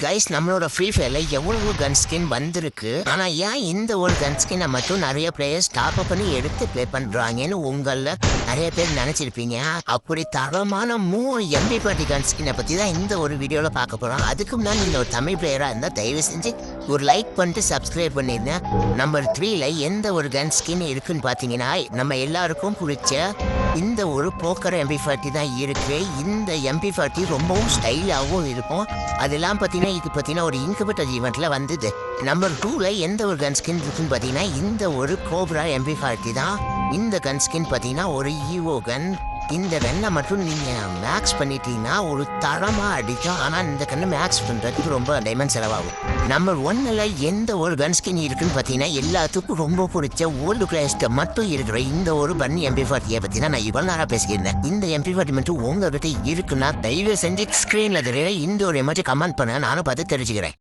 Guys நம்மளோட free ஃபயர்ல எவ்வளவு gun skin வந்திருக்கு. ஆனா ஏன் இந்த ஒரு கன் ஸ்கினை மட்டும் நிறைய பிளேயர்ஸ் டாப் அப் பண்ணி எடுத்து ப்ளே பண்றாங்கன்னு உங்கள நிறைய பேர் நினைச்சிருப்பீங்க. அப்படி தரமான 3 MP40 கன் ஸ்கினை பத்தி தான் இந்த ஒரு வீடியோல பார்க்க போறோம். அதுக்கு முன்னாடி இந்த ஒரு தமிழ் பிளேயரா இருந்தா தயவு செஞ்சு ஒரு லைக் பண்ணிட்டு சப்ஸ்கிரைப் பண்ணிருந்தேன். நம்பர் 3ல எந்த ஒரு கன் ஸ்கின் இருக்குன்னு பாத்தீங்கன்னா நம்ம எல்லாருக்கும் பிடிச்ச இந்த ஒரு போக்கர் MP40 தான் இருக்கு. இந்த MP40 ரொம்பவும் ஸ்டைலாகவும் இருக்கும். அதெல்லாம் பார்த்தீங்கன்னா இது பார்த்தீங்கன்னா ஒரு இன்குபேட்டர் ஈவெண்ட்டில் வந்தது. நம்பர் 2ல எந்த ஒரு கன் ஸ்கின் இருக்குன்னு பார்த்தீங்கன்னா இந்த ஒரு கோப்ரா MP40 தான். இந்த கன் ஸ்கின் பார்த்தீங்கன்னா ஒரு ஈவோ கன். இந்த கன்னை மட்டும் நீங்கள் மேக்ஸ் பண்ணிட்டீங்கன்னா ஒரு தரமாக அடிக்கும். ஆனால் இந்த கண்ணை மேக்ஸ் பண்ணுறதுக்கு ரொம்ப டைமண்ட் செலவாகும். நம்பர் 1ல் எந்த ஒரு கன் ஸ்கின் இருக்குன்னு பார்த்தீங்கன்னா எல்லாத்துக்கும் ரொம்ப பிடிச்ச ஓல்டு கிளாஸ்க்கு மட்டும் இருக்கிற இந்த ஒரு பன்னி MP40 பற்றி தான் நான் இவ்வளோ நேரம் பேசிக்கிறேன். இந்த MP40 மட்டும் உங்ககிட்ட இருக்குன்னா தயவு செஞ்சு ஸ்க்ரீனில் தெரியல இந்த ஒரு எமர்ஜி கமெண்ட் பண்ண நானும் பார்த்து தெரிஞ்சுக்கிறேன்.